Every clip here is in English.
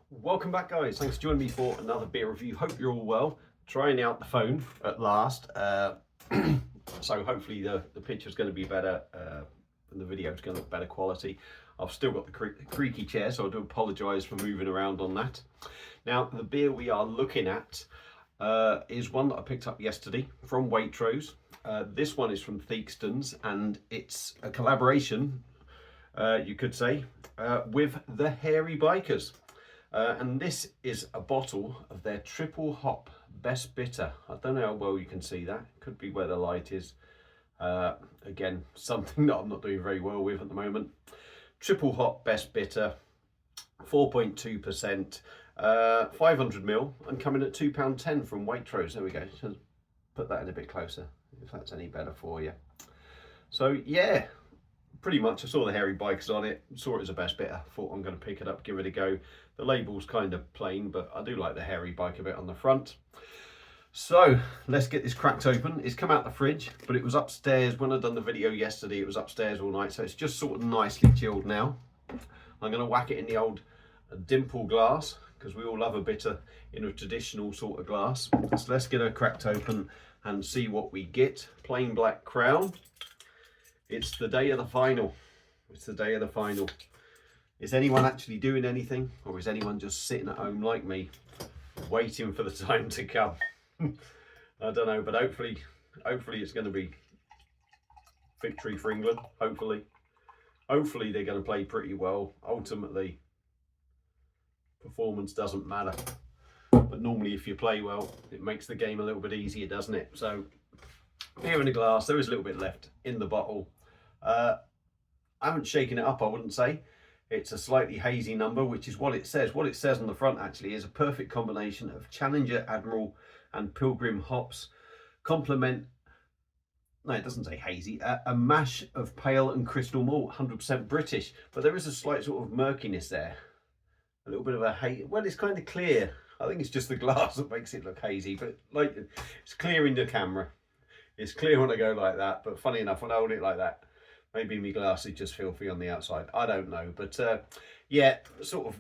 Welcome back, guys. Thanks for joining me for another beer review. Hope you're all well. Trying out the phone at last, so hopefully the picture's going to be better and the video is going to look better quality. I've still got the creaky chair, so I do apologise for moving around on that. Now, the beer we are looking at is one that I picked up yesterday from Waitrose. This one is from Theakstons, and it's a collaboration, you could say, with the Hairy Bikers. And this is a bottle of their triple hop best bitter. I don't know how well you can see that. Could be where the light is. Again, something that I'm not doing very well with at the moment. Triple hop best bitter, 4.2%, 500ml, and coming at £2.10 from Waitrose. There we go. Just put that in a bit closer, if that's any better for you. So yeah, pretty much I saw the Hairy Bikers on it, saw it as a best bitter, thought I'm going to pick it up, give it a go. The label's kind of plain, but I do like the Hairy Biker bit on the front. So let's get this cracked open. It's come out the fridge, but it was upstairs when I done the video yesterday. It was upstairs all night, so it's just sort of nicely chilled now. I'm going to whack it in the old dimple glass, because we all love a bitter in a traditional sort of glass. So let's get her cracked open and see what we get. Plain black crown. It's the day of the final. It's the day of the final. Is anyone actually doing anything, or is anyone just sitting at home like me, waiting for the time to come? I don't know, but hopefully it's going to be victory for England. Hopefully they're going to play pretty well. Ultimately, performance doesn't matter, but normally if you play well, it makes the game a little bit easier, doesn't it? So here in the glass, there is a little bit left in the bottle. I haven't shaken it up, I wouldn't say. It's a slightly hazy number, which is what it says. What it says on the front actually is a perfect combination of Challenger, Admiral and Pilgrim hops. No, it doesn't say hazy. A mash of pale and crystal malt, 100% British. But there is a slight sort of murkiness there. A little bit of a haze. Well, it's kind of clear. I think it's just the glass that makes it look hazy. But like, it's clear in the camera. It's clear when I go like that. But funny enough, when I hold it like that, maybe my glasses just filthy on the outside. I don't know. But yeah, sort of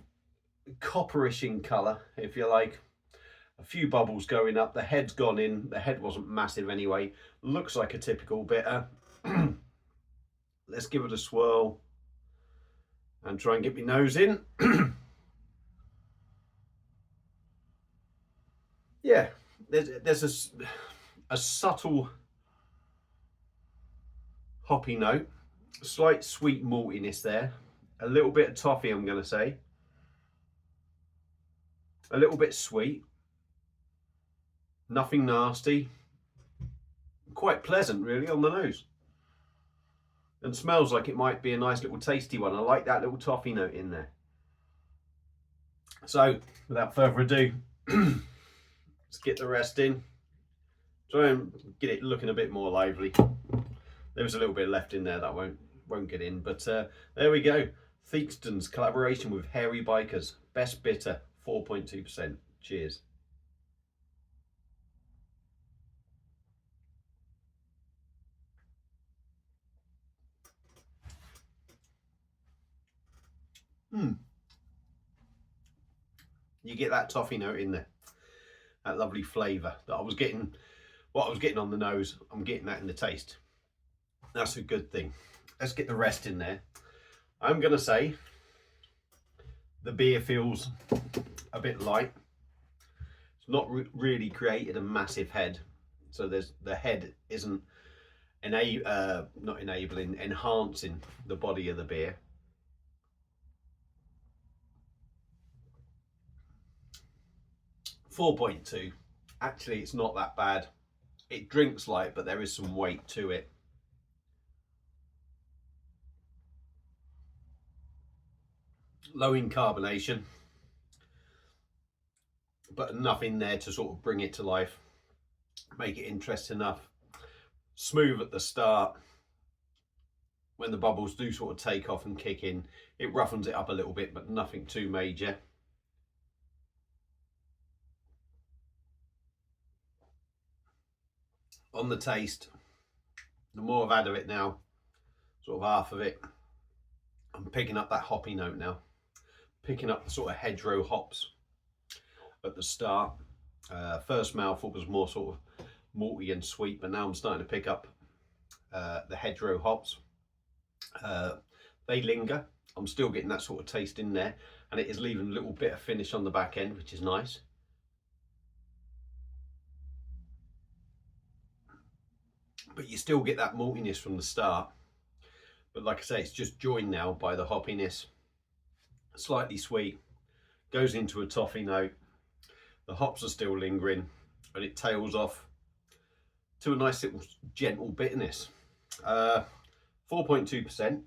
copperish in colour, if you like. A few bubbles going up. The head's gone in. The head wasn't massive anyway. Looks like a typical bitter. Let's give it a swirl and try and get my nose in. Yeah, there's a subtle hoppy note. Slight sweet maltiness there, a little bit of toffee, I'm going to say, a little bit sweet, nothing nasty, quite pleasant really on the nose, and smells like it might be a nice little tasty one. I like that little toffee note in there. So without further ado, let's get the rest in, try and get it looking a bit more lively. There was a little bit left in there that won't get in, but there we go. Theakstons collaboration with Hairy Bikers, best bitter, 4.2%. Cheers. You get that toffee note in there, that lovely flavour that I was getting. What I was getting on the nose, I'm getting that in the taste. That's a good thing. Let's get the rest in there. I'm going to say the beer feels a bit light. It's not really created a massive head. So the head isn't enhancing the body of the beer. .2. Actually, it's not that bad. It drinks light, but there is some weight to it. Low in carbonation, but enough in there to sort of bring it to life, make it interesting enough. Smooth at the start. When the bubbles do sort of take off and kick in, it roughens it up a little bit, but nothing too major. On the taste, the more I've had of it now, sort of half of it, I'm picking up that hoppy note now. picking up the sort of hedgerow hops at the start. First mouthful was more sort of malty and sweet, but now I'm starting to pick up the hedgerow hops. They linger. I'm still getting that sort of taste in there, and it is leaving a little bit of finish on the back end, which is nice. But you still get that maltiness from the start. But like I say, it's just joined now by the hoppiness. Slightly sweet, goes into a toffee note. The hops are still lingering, and it tails off to a nice little gentle bitterness. 4.2%.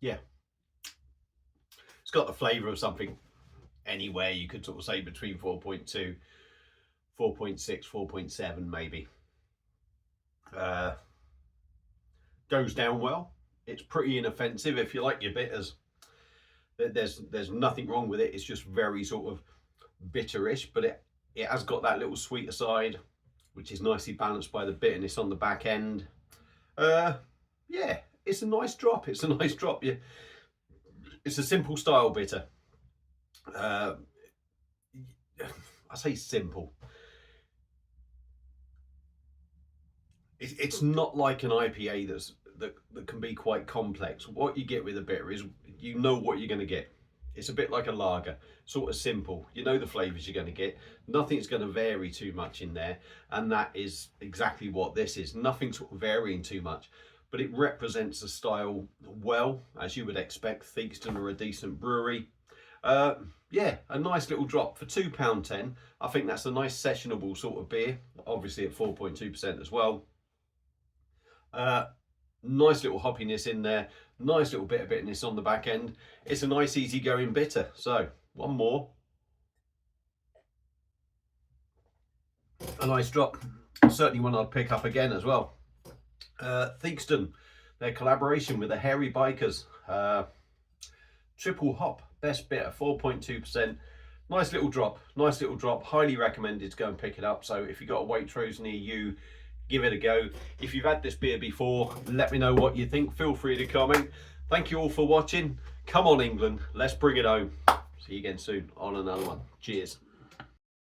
Yeah, it's got the flavour of something anywhere you could sort of say between 4.2, 4.6, 4.7 maybe. Goes down well. It's pretty inoffensive if you like your bitters. There's nothing wrong with it. It's just very sort of bitterish, but it has got that little sweeter side, which is nicely balanced by the bitterness on the back end. Yeah, it's a nice drop. It's a nice drop. Yeah, it's a simple style bitter. I say simple. It's not like an IPA that can be quite complex. What you get with a bitter is you know what you're going to get. It's a bit like a lager, sort of simple. You know the flavours you're going to get. Nothing's going to vary too much in there, and that is exactly what this is. Nothing sort of varying too much, but it represents the style well, as you would expect. Theakston are a decent brewery. Yeah, a nice little drop for £2.10. I think that's a nice sessionable sort of beer, obviously at 4.2% as well. Nice little hoppiness in there, nice little bit of bitterness on the back end. It's a nice easy going bitter. So one more, a nice drop, certainly one I'd pick up again as well. Theakston, their collaboration with the Hairy Bikers, triple hop, best bitter, 4.2%. Nice little drop, nice little drop. Highly recommended to go and pick it up. So if you've got a Waitrose near you, give it a go. If you've had this beer before, let me know what you think. Feel free to comment. Thank you all for watching. Come on, England, let's bring it home. See you again soon on another one. Cheers.